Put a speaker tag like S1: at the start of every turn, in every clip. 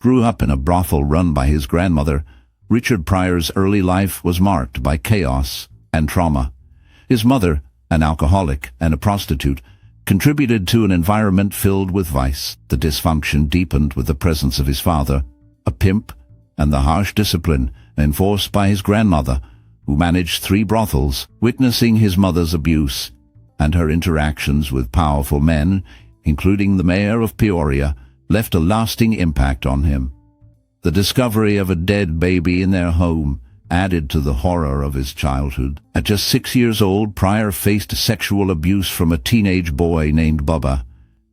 S1: Grew up in a brothel run by his grandmother, Richard Pryor's early life was marked by chaos and trauma. His mother, an alcoholic and a prostitute, contributed to an environment filled with vice. The dysfunction deepened with the presence of his father, a pimp, and the harsh discipline enforced by his grandmother, who managed 3 brothels. Witnessing his mother's abuse and her interactions with powerful men, including the mayor of Peoria, left a lasting impact on him. The discovery of a dead baby in their home added to the horror of his childhood. At just 6 years old, Pryor faced sexual abuse from a teenage boy named Bubba,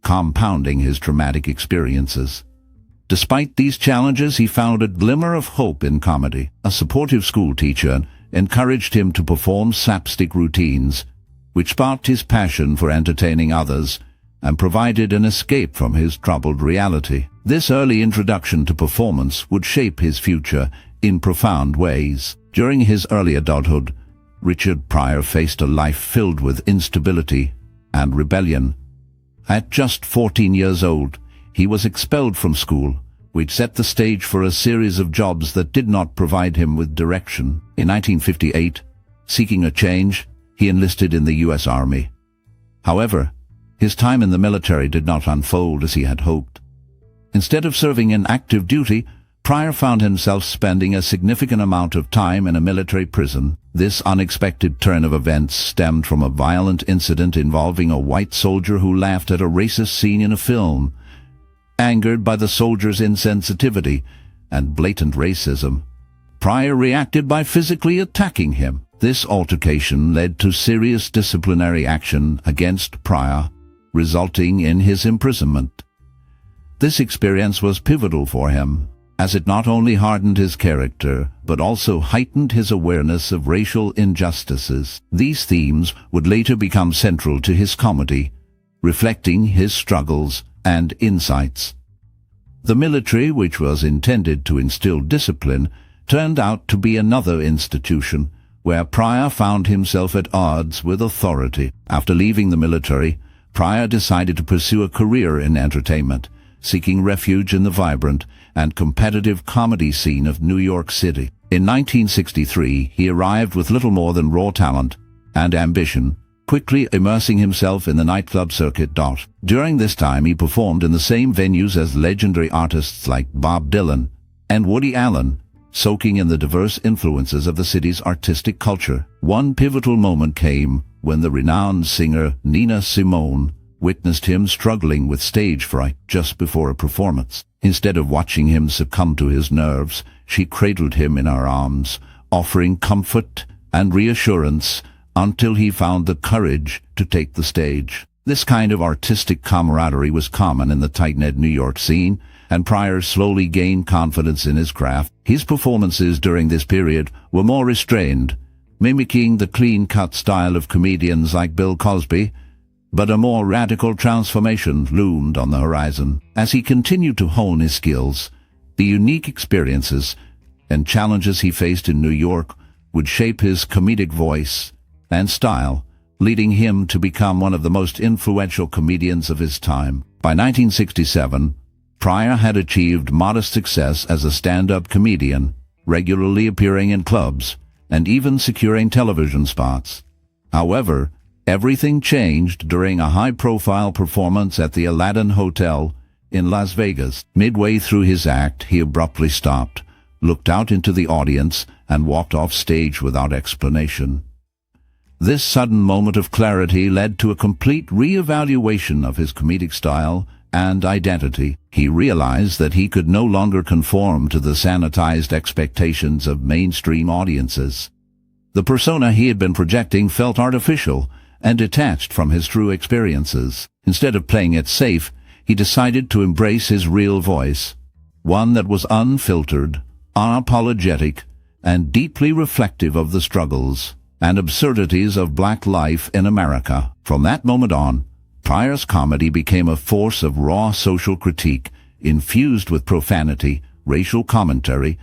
S1: compounding his traumatic experiences. Despite these challenges, he found a glimmer of hope in comedy. A supportive school teacher encouraged him to perform slapstick routines, which sparked his passion for entertaining others and provided an escape from his troubled reality. This early introduction to performance would shape his future in profound ways. During his early adulthood, Richard Pryor faced a life filled with instability and rebellion. At just 14 years old, he was expelled from school, which set the stage for a series of jobs that did not provide him with direction. In 1958, seeking a change, he enlisted in the U.S. Army. However, his time in the military did not unfold as he had hoped. Instead of serving in active duty, Pryor found himself spending a significant amount of time in a military prison. This unexpected turn of events stemmed from a violent incident involving a white soldier who laughed at a racist scene in a film. Angered by the soldier's insensitivity and blatant racism, Pryor reacted by physically attacking him. This altercation led to serious disciplinary action against Pryor, resulting in his imprisonment. This experience was pivotal for him, as it not only hardened his character, but also heightened his awareness of racial injustices. These themes would later become central to his comedy, reflecting his struggles and insights. The military, which was intended to instill discipline, turned out to be another institution where Pryor found himself at odds with authority. After leaving the military, Pryor decided to pursue a career in entertainment, seeking refuge in the vibrant and competitive comedy scene of New York City. In 1963, he arrived with little more than raw talent and ambition, quickly immersing himself in the nightclub circuit. During this time, he performed in the same venues as legendary artists like Bob Dylan and Woody Allen, soaking in the diverse influences of the city's artistic culture. One pivotal moment came when the renowned singer Nina Simone witnessed him struggling with stage fright just before a performance. Instead of watching him succumb to his nerves, she cradled him in her arms, offering comfort and reassurance until he found the courage to take the stage. This kind of artistic camaraderie was common in the tight-knit New York scene, and Pryor slowly gained confidence in his craft. His performances during this period were more restrained, mimicking the clean-cut style of comedians like Bill Cosby, but a more radical transformation loomed on the horizon. As he continued to hone his skills, the unique experiences and challenges he faced in New York would shape his comedic voice and style, leading him to become one of the most influential comedians of his time. By 1967, Pryor had achieved modest success as a stand-up comedian, regularly appearing in clubs and even securing television spots. However, everything changed during a high-profile performance at the Aladdin Hotel in Las Vegas. Midway through his act, he abruptly stopped, looked out into the audience, and walked off stage without explanation. This sudden moment of clarity led to a complete re-evaluation of his comedic style and identity. He realized that he could no longer conform to the sanitized expectations of mainstream audiences. The persona he had been projecting felt artificial and detached from his true experiences. Instead of playing it safe, he decided to embrace his real voice, one that was unfiltered, unapologetic, and deeply reflective of the struggles and absurdities of black life in America. From that moment on, Pryor's comedy became a force of raw social critique, infused with profanity, racial commentary,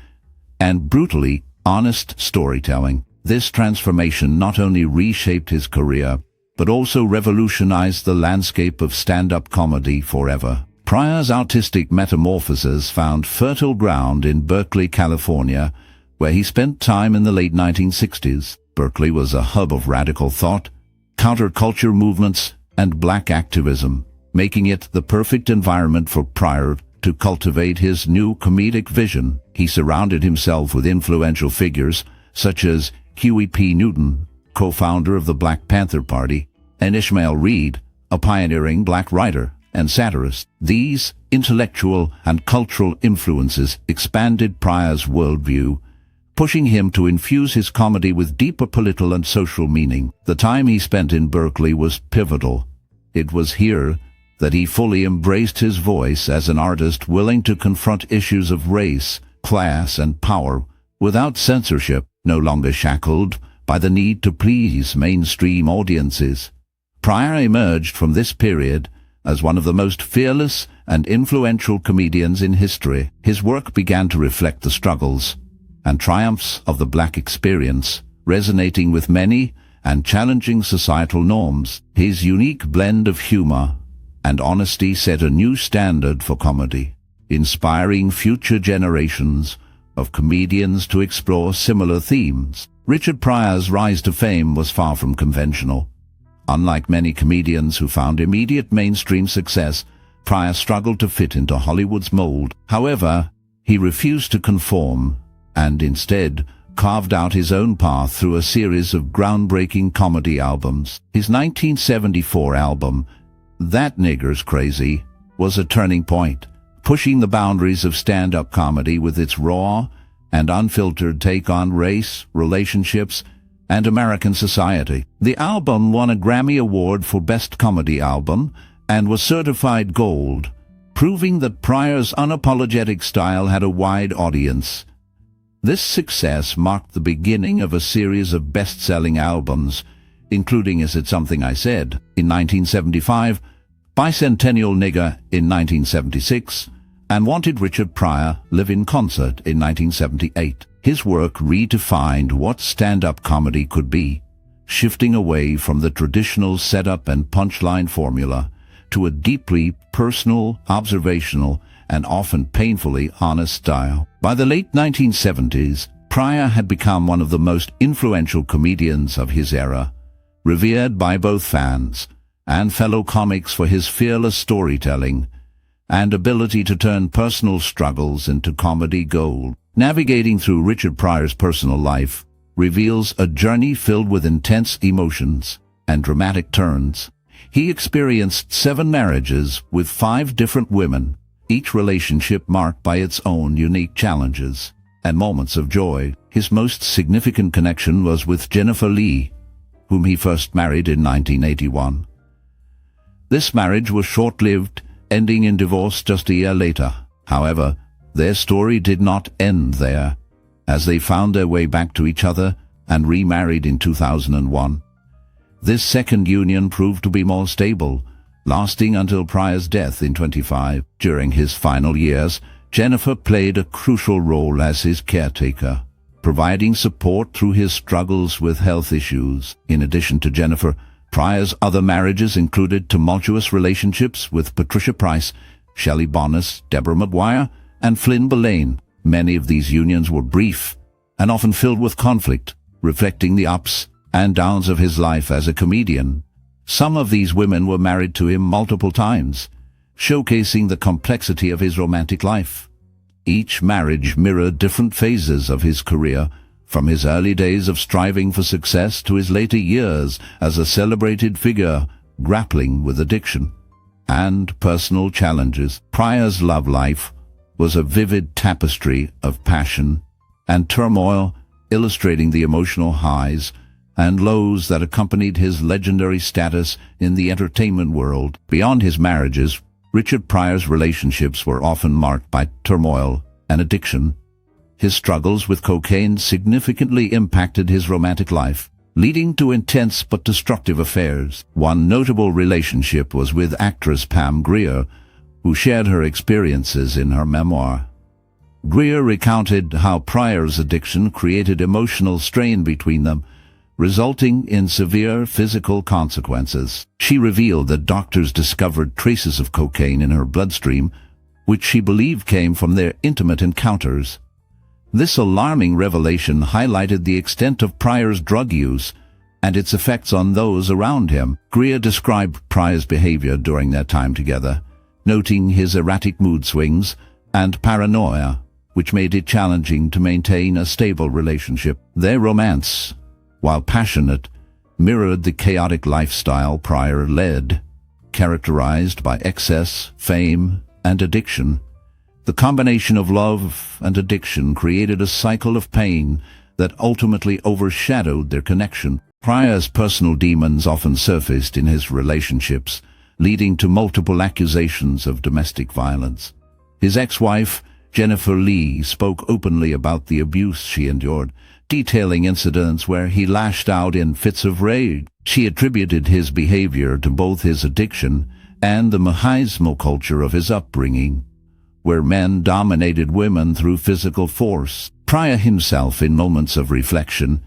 S1: and brutally honest storytelling. This transformation not only reshaped his career, but also revolutionized the landscape of stand-up comedy forever. Pryor's artistic metamorphoses found fertile ground in Berkeley, California, where he spent time in the late 1960s. Berkeley was a hub of radical thought, counterculture movements, and black activism, making it the perfect environment for Pryor to cultivate his new comedic vision. He surrounded himself with influential figures such as Huey P. Newton, co-founder of the Black Panther Party, and Ishmael Reed, a pioneering black writer and satirist. These intellectual and cultural influences expanded Pryor's worldview, pushing him to infuse his comedy with deeper political and social meaning. The time he spent in Berkeley was pivotal. It was here that he fully embraced his voice as an artist willing to confront issues of race, class, and power without censorship, no longer shackled by the need to please mainstream audiences. Pryor emerged from this period as one of the most fearless and influential comedians in history. His work began to reflect the struggles and triumphs of the black experience, resonating with many and challenging societal norms. His unique blend of humor and honesty set a new standard for comedy, inspiring future generations of comedians to explore similar themes. Richard Pryor's rise to fame was far from conventional. Unlike many comedians who found immediate mainstream success, Pryor struggled to fit into Hollywood's mold. However, he refused to conform and instead carved out his own path through a series of groundbreaking comedy albums. His 1974 album, That Nigger's Crazy, was a turning point, pushing the boundaries of stand-up comedy with its raw and unfiltered take on race, relationships, and American society. The album won a Grammy Award for Best Comedy Album and was certified gold, proving that Pryor's unapologetic style had a wide audience. This success marked the beginning of a series of best-selling albums, including Is It Something I Said in 1975, Bicentennial Nigger in 1976, and Wanted Richard Pryor Live in Concert in 1978. His work redefined what stand-up comedy could be, shifting away from the traditional setup and punchline formula to a deeply personal, observational, and often painfully honest style. By the late 1970s, Pryor had become one of the most influential comedians of his era, revered by both fans and fellow comics for his fearless storytelling and ability to turn personal struggles into comedy gold. Navigating through Richard Pryor's personal life reveals a journey filled with intense emotions and dramatic turns. He experienced 7 marriages with 5 different women, each relationship marked by its own unique challenges and moments of joy. His most significant connection was with Jennifer Lee, whom he first married in 1981. This marriage was short-lived, ending in divorce just a year later. However, their story did not end there, as they found their way back to each other and remarried in 2001. This second union proved to be more stable, lasting until Pryor's death in 25. During his final years, Jennifer played a crucial role as his caretaker, providing support through his struggles with health issues. In addition to Jennifer, Pryor's other marriages included tumultuous relationships with Patricia Price, Shelley Bonnes, Deborah Maguire, and Flynn Boulain. Many of these unions were brief and often filled with conflict, reflecting the ups and downs of his life as a comedian. Some of these women were married to him multiple times, showcasing the complexity of his romantic life. Each marriage mirrored different phases of his career, from his early days of striving for success to his later years as a celebrated figure grappling with addiction and personal challenges. Pryor's love life was a vivid tapestry of passion and turmoil, illustrating the emotional highs and lows that accompanied his legendary status in the entertainment world. Beyond his marriages, Richard Pryor's relationships were often marked by turmoil and addiction. His struggles with cocaine significantly impacted his romantic life, leading to intense but destructive affairs. One notable relationship was with actress Pam Grier, who shared her experiences in her memoir. Grier recounted how Pryor's addiction created emotional strain between them, resulting in severe physical consequences. She revealed that doctors discovered traces of cocaine in her bloodstream, which she believed came from their intimate encounters. This alarming revelation highlighted the extent of Pryor's drug use and its effects on those around him. Greer described Pryor's behavior during their time together, noting his erratic mood swings and paranoia, which made it challenging to maintain a stable relationship. Their romance, while passionate, mirrored the chaotic lifestyle Pryor led, characterized by excess, fame, and addiction. The combination of love and addiction created a cycle of pain that ultimately overshadowed their connection. Pryor's personal demons often surfaced in his relationships, leading to multiple accusations of domestic violence. His ex-wife, Jennifer Lee, spoke openly about the abuse she endured, detailing incidents where he lashed out in fits of rage. She attributed his behavior to both his addiction and the machismo culture of his upbringing, where men dominated women through physical force. Pryor himself, in moments of reflection,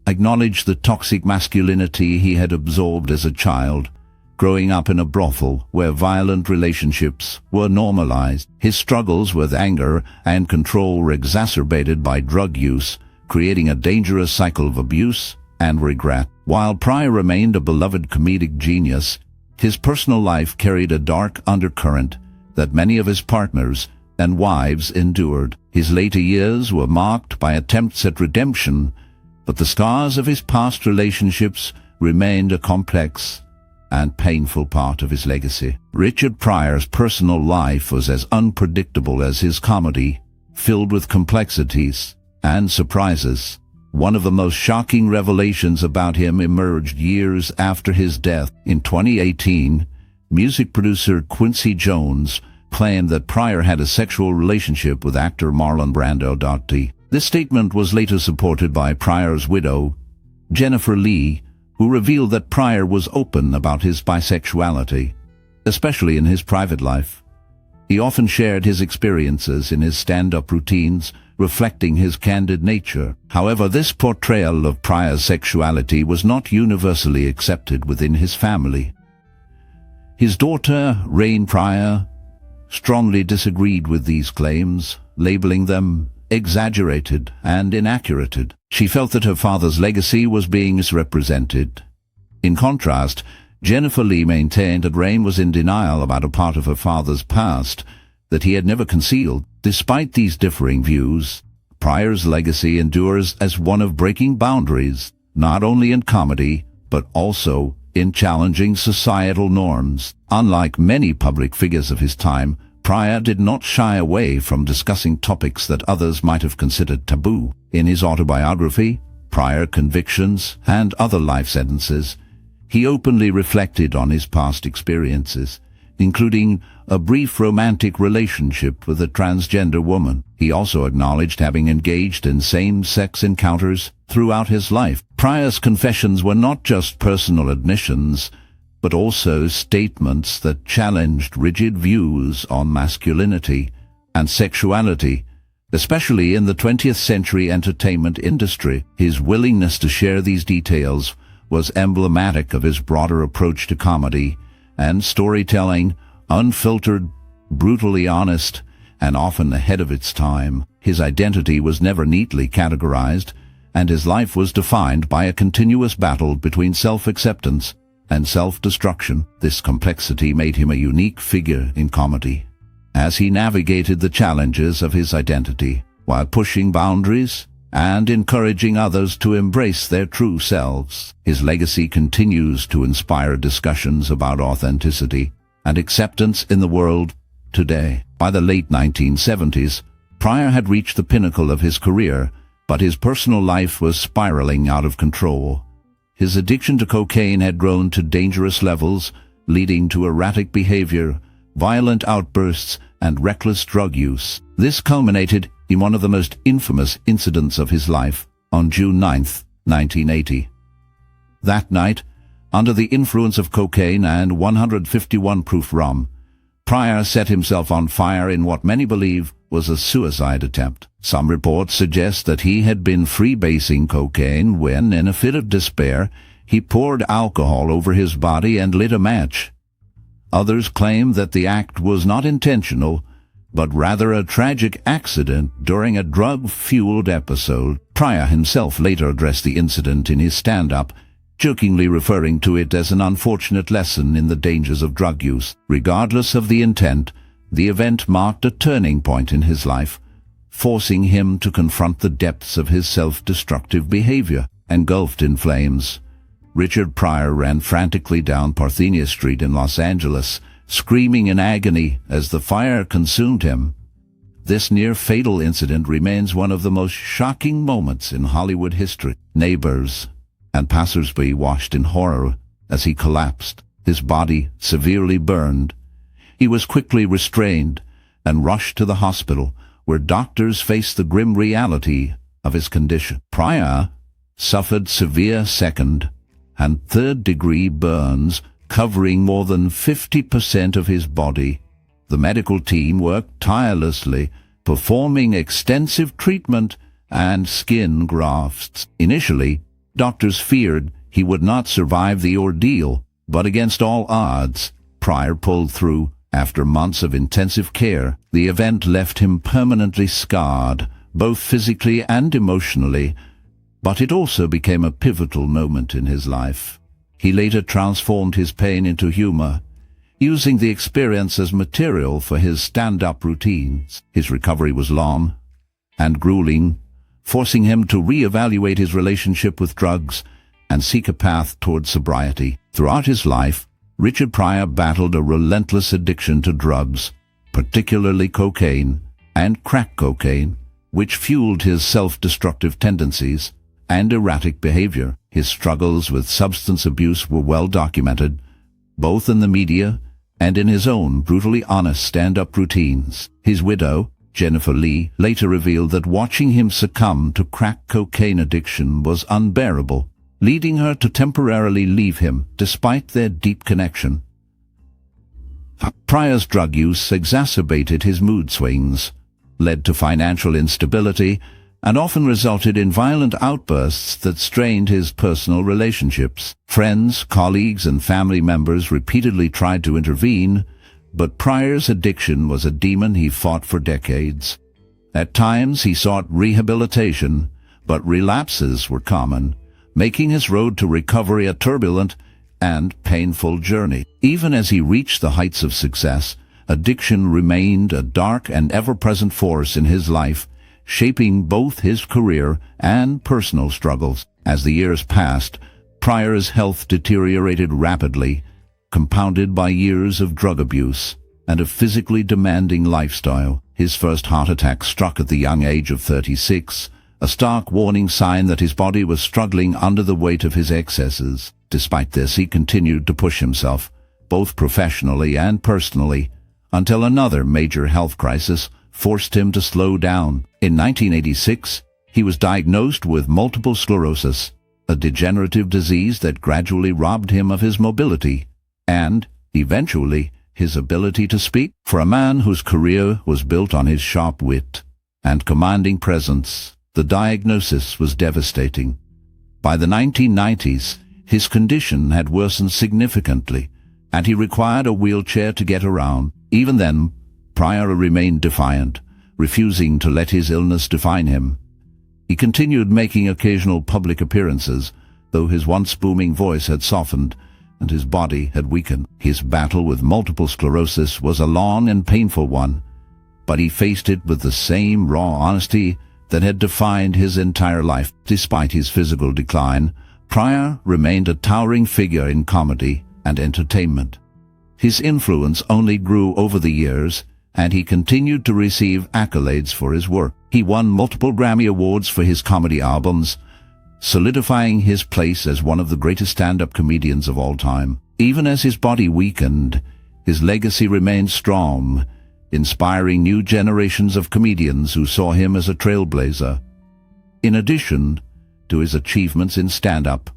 S1: acknowledged the toxic masculinity he had absorbed as a child, growing up in a brothel where violent relationships were normalized. His struggles with anger and control were exacerbated by drug use, creating a dangerous cycle of abuse and regret. While Pryor remained a beloved comedic genius, his personal life carried a dark undercurrent that many of his partners and wives endured. His later years were marked by attempts at redemption, but the scars of his past relationships remained a complex and painful part of his legacy. Richard Pryor's personal life was as unpredictable as his comedy, filled with complexities and surprises. One of the most shocking revelations about him emerged years after his death. In 2018, music producer Quincy Jones claimed that Pryor had a sexual relationship with actor Marlon Brando. This statement was later supported by Pryor's widow, Jennifer Lee, who revealed that Pryor was open about his bisexuality, especially in his private life. He often shared his experiences in his stand-up routines, reflecting his candid nature. However, this portrayal of Pryor's sexuality was not universally accepted within his family. His daughter, Rain Pryor, strongly disagreed with these claims, labeling them exaggerated and inaccurate. She felt that her father's legacy was being misrepresented. In contrast, Jennifer Lee maintained that Rain was in denial about a part of her father's past that he had never concealed. Despite these differing views, Pryor's legacy endures as one of breaking boundaries, not only in comedy, but also in challenging societal norms. Unlike many public figures of his time, Pryor did not shy away from discussing topics that others might have considered taboo. In his autobiography, Pryor Convictions and Other Life Sentences, he openly reflected on his past experiences, including a brief romantic relationship with a transgender woman. He also acknowledged having engaged in same-sex encounters throughout his life. Pryor's confessions were not just personal admissions, but also statements that challenged rigid views on masculinity and sexuality, especially in the 20th century entertainment industry. His willingness to share these details was emblematic of his broader approach to comedy and storytelling, unfiltered, brutally honest, and often ahead of its time. His identity was never neatly categorized, and his life was defined by a continuous battle between self-acceptance and self-destruction. This complexity made him a unique figure in comedy, as he navigated the challenges of his identity while pushing boundaries and encouraging others to embrace their true selves. His legacy continues to inspire discussions about authenticity and acceptance in the world today. By the late 1970s, Pryor had reached the pinnacle of his career, but his personal life was spiraling out of control. His addiction to cocaine had grown to dangerous levels, leading to erratic behavior, violent outbursts, and reckless drug use. This culminated in one of the most infamous incidents of his life on June 9, 1980. That night, under the influence of cocaine and 151 proof rum, Pryor set himself on fire in what many believe was a suicide attempt. Some reports suggest that he had been freebasing cocaine when, in a fit of despair, he poured alcohol over his body and lit a match. Others claim that the act was not intentional, but rather a tragic accident during a drug-fueled episode. Pryor himself later addressed the incident in his stand-up, jokingly referring to it as an unfortunate lesson in the dangers of drug use. Regardless of the intent, the event marked a turning point in his life, forcing him to confront the depths of his self-destructive behavior. Engulfed in flames, Richard Pryor ran frantically down Parthenia Street in Los Angeles, screaming in agony as the fire consumed him. This near-fatal incident remains one of the most shocking moments in Hollywood history. Neighbors and passersby watched in horror as he collapsed, his body severely burned. He was quickly restrained and rushed to the hospital, where doctors faced the grim reality of his condition. Pryor suffered severe second and third-degree burns covering more than 50% of his body. The medical team worked tirelessly, performing extensive treatment and skin grafts. Initially, doctors feared he would not survive the ordeal, but against all odds, Pryor pulled through. After months of intensive care, the event left him permanently scarred, both physically and emotionally, but it also became a pivotal moment in his life. He later transformed his pain into humor, using the experience as material for his stand-up routines. His recovery was long and grueling, forcing him to re-evaluate his relationship with drugs and seek a path toward sobriety. Throughout his life, Richard Pryor battled a relentless addiction to drugs, particularly cocaine and crack cocaine, which fueled his self-destructive tendencies and erratic behavior. His struggles with substance abuse were well documented, both in the media and in his own brutally honest stand-up routines. His widow, Jennifer Lee, later revealed that watching him succumb to crack cocaine addiction was unbearable, leading her to temporarily leave him despite their deep connection. Pryor's drug use exacerbated his mood swings, led to financial instability, and often resulted in violent outbursts that strained his personal relationships. Friends, colleagues, and family members repeatedly tried to intervene, but Pryor's addiction was a demon he fought for decades. At times he sought rehabilitation, but relapses were common, making his road to recovery a turbulent and painful journey. Even as he reached the heights of success, addiction remained a dark and ever-present force in his life, shaping both his career and personal struggles. As the years passed, Pryor's health deteriorated rapidly, compounded by years of drug abuse and a physically demanding lifestyle. His first heart attack struck at the young age of 36, a stark warning sign that his body was struggling under the weight of his excesses. Despite this, he continued to push himself, both professionally and personally, until another major health crisis forced him to slow down. In 1986, he was diagnosed with multiple sclerosis, a degenerative disease that gradually robbed him of his mobility and, eventually, his ability to speak. For a man whose career was built on his sharp wit and commanding presence, the diagnosis was devastating. By the 1990s, his condition had worsened significantly, and he required a wheelchair to get around. Even then, Pryor remained defiant, refusing to let his illness define him. He continued making occasional public appearances, though his once booming voice had softened and his body had weakened. His battle with multiple sclerosis was a long and painful one, but he faced it with the same raw honesty that had defined his entire life. Despite his physical decline, Pryor remained a towering figure in comedy and entertainment. His influence only grew over the years, and he continued to receive accolades for his work. He won multiple Grammy Awards for his comedy albums, solidifying his place as one of the greatest stand-up comedians of all time. Even as his body weakened, his legacy remained strong, inspiring new generations of comedians who saw him as a trailblazer. In addition to his achievements in stand-up,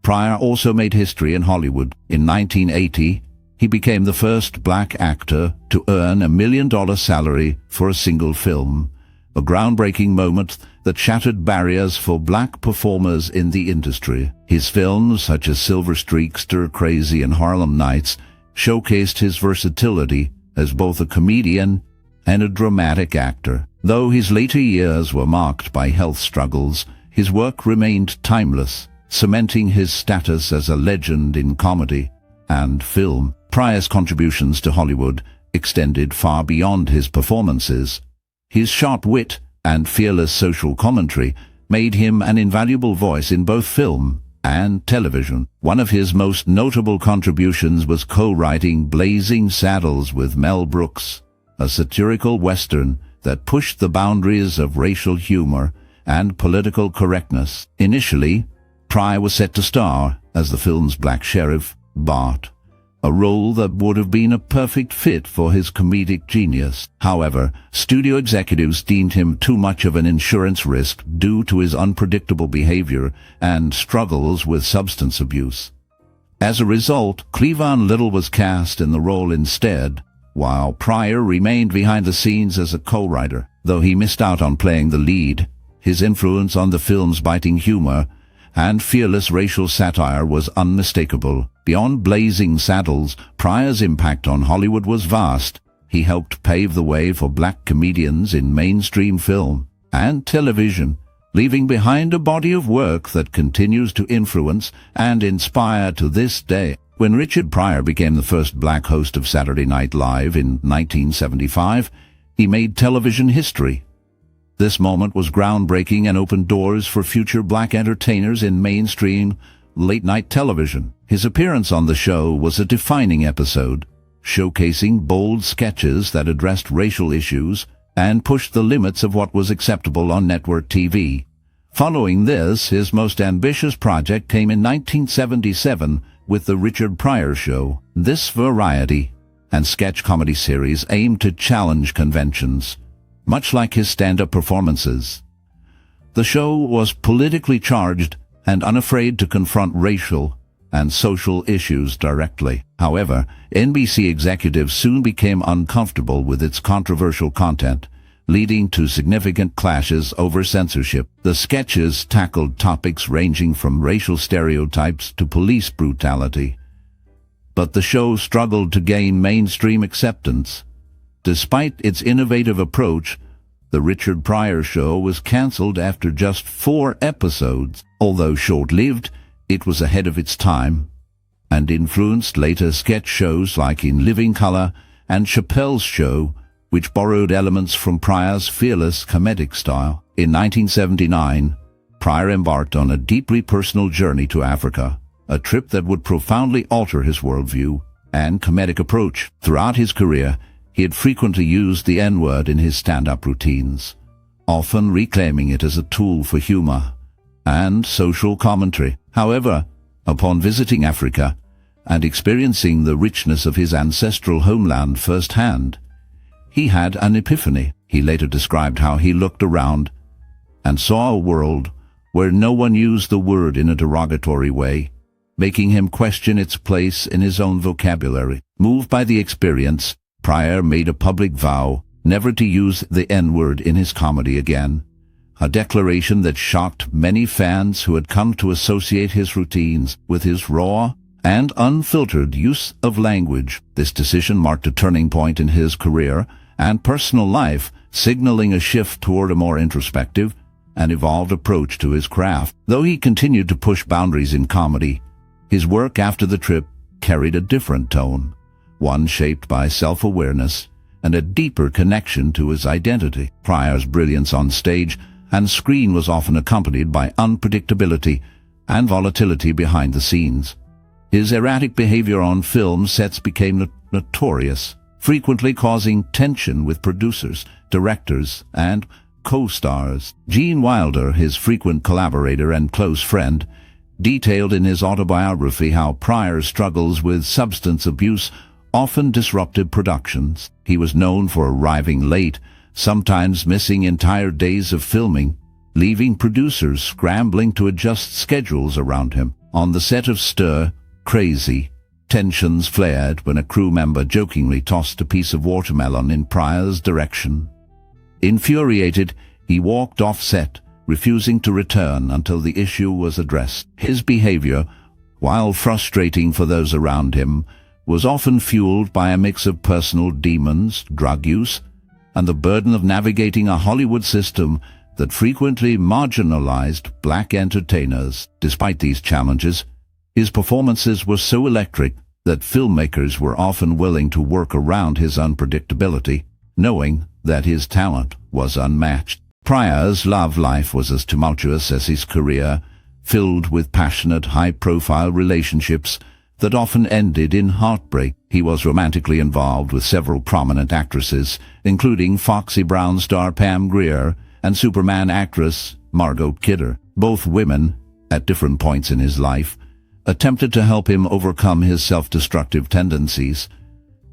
S1: Pryor also made history in Hollywood. In 1980, He became the first black actor to earn $1 million salary for a single film, a groundbreaking moment that shattered barriers for black performers in the industry. His films, such as Silver Streak, Stir Crazy, and Harlem Nights, showcased his versatility as both a comedian and a dramatic actor. Though his later years were marked by health struggles, his work remained timeless, cementing his status as a legend in comedy and film. Pryor's contributions to Hollywood extended far beyond his performances. His sharp wit and fearless social commentary made him an invaluable voice in both film and television. One of his most notable contributions was co-writing Blazing Saddles with Mel Brooks, a satirical western that pushed the boundaries of racial humor and political correctness. Initially, Pryor was set to star as the film's Black Sheriff, Bart, a role that would have been a perfect fit for his comedic genius. However, studio executives deemed him too much of an insurance risk due to his unpredictable behavior and struggles with substance abuse. As a result, Cleavon Little was cast in the role instead, while Pryor remained behind the scenes as a co-writer. Though he missed out on playing the lead, his influence on the film's biting humor and fearless racial satire was unmistakable. Beyond Blazing Saddles, Pryor's impact on Hollywood was vast. He helped pave the way for black comedians in mainstream film and television, leaving behind a body of work that continues to influence and inspire to this day. When Richard Pryor became the first black host of Saturday Night Live in 1975, he made television history. This moment was groundbreaking and opened doors for future black entertainers in mainstream late-night television. His appearance on the show was a defining episode, showcasing bold sketches that addressed racial issues and pushed the limits of what was acceptable on network TV. Following this, his most ambitious project came in 1977 with The Richard Pryor Show. This variety and sketch comedy series aimed to challenge conventions, much like his stand-up performances. The show was politically charged and unafraid to confront racial and social issues directly. However, NBC executives soon became uncomfortable with its controversial content, leading to significant clashes over censorship. The sketches tackled topics ranging from racial stereotypes to police brutality. But the show struggled to gain mainstream acceptance. Despite its innovative approach, The Richard Pryor Show was cancelled after just 4 episodes. Although short-lived, it was ahead of its time and influenced later sketch shows like In Living Color and Chappelle's Show, which borrowed elements from Pryor's fearless comedic style. In 1979, Pryor embarked on a deeply personal journey to Africa, a trip that would profoundly alter his worldview and comedic approach. Throughout his career, he had frequently used the N-word in his stand-up routines, often reclaiming it as a tool for humor and social commentary. However, upon visiting Africa and experiencing the richness of his ancestral homeland firsthand, he had an epiphany. He later described how he looked around and saw a world where no one used the word in a derogatory way, making him question its place in his own vocabulary. Moved by the experience, Pryor made a public vow never to use the N-word in his comedy again, a declaration that shocked many fans who had come to associate his routines with his raw and unfiltered use of language. This decision marked a turning point in his career and personal life, signaling a shift toward a more introspective and evolved approach to his craft. Though he continued to push boundaries in comedy, his work after the trip carried a different tone, one shaped by self-awareness and a deeper connection to his identity. Pryor's brilliance on stage and screen was often accompanied by unpredictability and volatility behind the scenes. His erratic behavior on film sets became notorious, frequently causing tension with producers, directors, and co-stars. Gene Wilder, his frequent collaborator and close friend, detailed in his autobiography how Pryor's struggles with substance abuse often disrupted productions. He was known for arriving late, sometimes missing entire days of filming, leaving producers scrambling to adjust schedules around him. On the set of Stir Crazy, Tensions flared when a crew member jokingly tossed a piece of watermelon in Pryor's direction. Infuriated, he walked off set, refusing to return until the issue was addressed. His behavior, while frustrating for those around him, was often fueled by a mix of personal demons, drug use, and the burden of navigating a Hollywood system that frequently marginalized black entertainers. Despite these challenges, his performances were so electric that filmmakers were often willing to work around his unpredictability, knowing that his talent was unmatched. Pryor's love life was as tumultuous as his career, filled with passionate, high-profile relationships that often ended in heartbreak. He was romantically involved with several prominent actresses, including Foxy Brown star Pam Grier and Superman actress Margot Kidder. Both women, at different points in his life, attempted to help him overcome his self-destructive tendencies,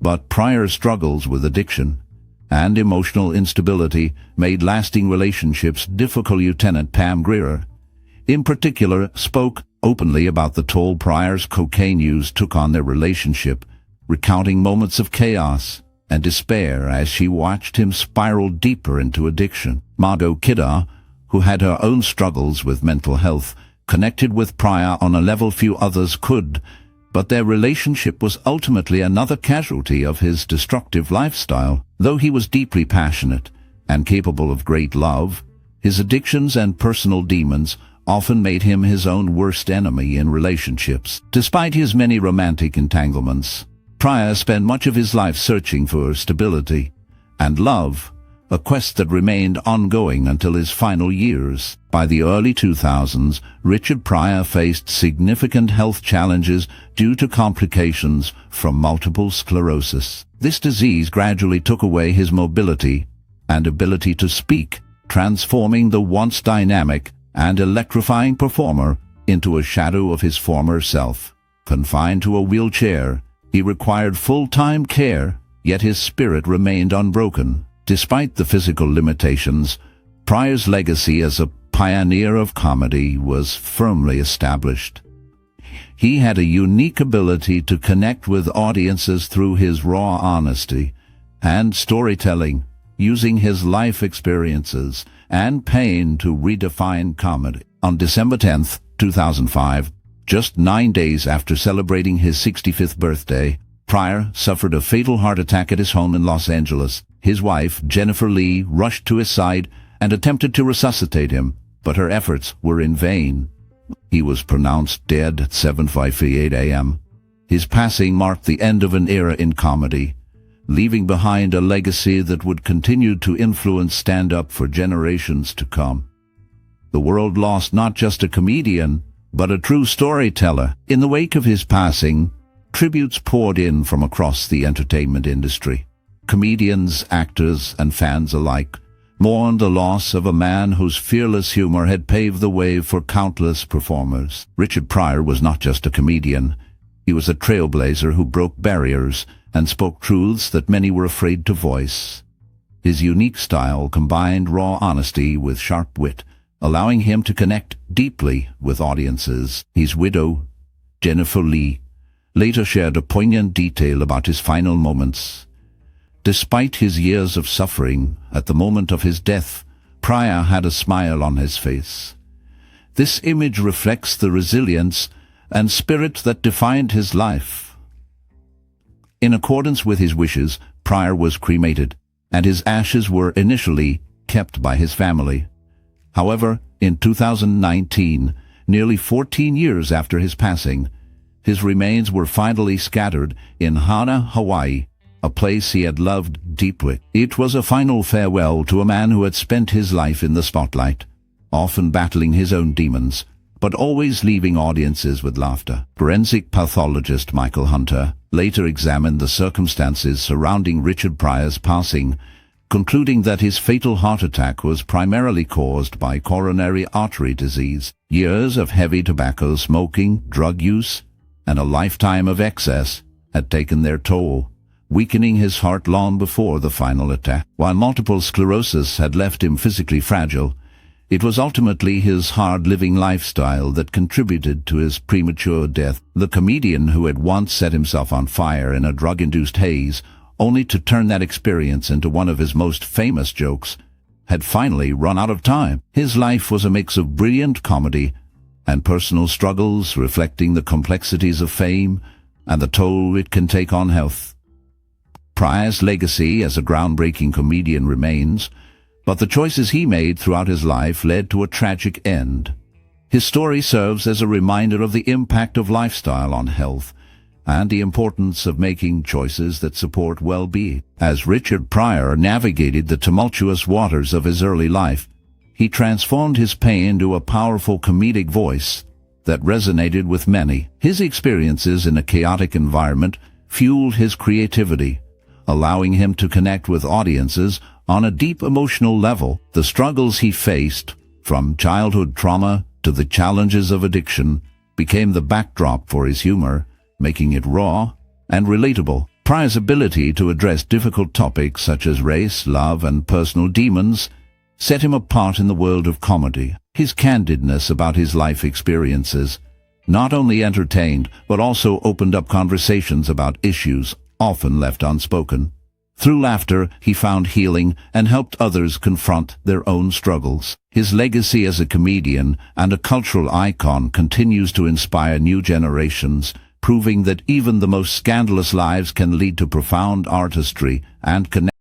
S1: but Pryor's struggles with addiction and emotional instability made lasting relationships difficult. Lieutenant Pam Grier, in particular, spoke openly about the toll Pryor's cocaine use took on their relationship, recounting moments of chaos and despair as she watched him spiral deeper into addiction. Margot Kidder, who had her own struggles with mental health, connected with Pryor on a level few others could, but their relationship was ultimately another casualty of his destructive lifestyle. Though he was deeply passionate and capable of great love, his addictions and personal demons often made him his own worst enemy in relationships. Despite his many romantic entanglements, Pryor spent much of his life searching for stability and love, a quest that remained ongoing until his final years. By the early 2000s, Richard Pryor faced significant health challenges due to complications from multiple sclerosis. This disease gradually took away his mobility and ability to speak, transforming the once dynamic and electrifying performer into a shadow of his former self. Confined to a wheelchair, he required full-time care, yet his spirit remained unbroken. Despite the physical limitations, Pryor's legacy as a pioneer of comedy was firmly established. He had a unique ability to connect with audiences through his raw honesty and storytelling, using his life experiences and pain to redefine comedy. On December 10, 2005, just 9 days after celebrating his 65th birthday, Pryor suffered a fatal heart attack at his home in Los Angeles. His wife, Jennifer Lee, rushed to his side and attempted to resuscitate him, but her efforts were in vain. He was pronounced dead at 7:58 a.m. His passing marked the end of an era in comedy, leaving behind a legacy that would continue to influence stand-up for generations to come. The world lost not just a comedian, but a true storyteller. In the wake of his passing, tributes poured in from across the entertainment industry. Comedians, actors, and fans alike mourned the loss of a man whose fearless humor had paved the way for countless performers. Richard Pryor was not just a comedian. He was a trailblazer who broke barriers and spoke truths that many were afraid to voice. His unique style combined raw honesty with sharp wit, allowing him to connect deeply with audiences. His widow, Jennifer Lee, later shared a poignant detail about his final moments. Despite his years of suffering, at the moment of his death, Pryor had a smile on his face. This image reflects the resilience and spirit that defined his life. In accordance with his wishes, Pryor was cremated, and his ashes were initially kept by his family. However, in 2019, nearly 14 years after his passing, his remains were finally scattered in Hana, Hawaii, a place he had loved deeply. It was a final farewell to a man who had spent his life in the spotlight, often battling his own demons, but always leaving audiences with laughter. Forensic pathologist Michael Hunter later examined the circumstances surrounding Richard Pryor's passing, concluding that his fatal heart attack was primarily caused by coronary artery disease. Years of heavy tobacco smoking, drug use, and a lifetime of excess had taken their toll, weakening his heart long before the final attack. While multiple sclerosis had left him physically fragile, It was ultimately his hard-living lifestyle that contributed to his premature death. The comedian who had once set himself on fire in a drug-induced haze, only to turn that experience into one of his most famous jokes, had finally run out of time. His life was a mix of brilliant comedy and personal struggles, reflecting the complexities of fame and the toll it can take on health. Pryor's legacy as a groundbreaking comedian remains, but the choices he made throughout his life led to a tragic end. His story serves as a reminder of the impact of lifestyle on health and the importance of making choices that support well-being. As Richard Pryor navigated the tumultuous waters of his early life, he transformed his pain into a powerful comedic voice that resonated with many. His experiences in a chaotic environment fueled his creativity, allowing him to connect with audiences on a deep emotional level. The struggles he faced, from childhood trauma to the challenges of addiction, became the backdrop for his humor, making it raw and relatable. Pryor's ability to address difficult topics such as race, love, and personal demons set him apart in the world of comedy. His candidness about his life experiences not only entertained but also opened up conversations about issues often left unspoken. Through laughter, he found healing and helped others confront their own struggles. His legacy as a comedian and a cultural icon continues to inspire new generations, proving that even the most scandalous lives can lead to profound artistry and connection.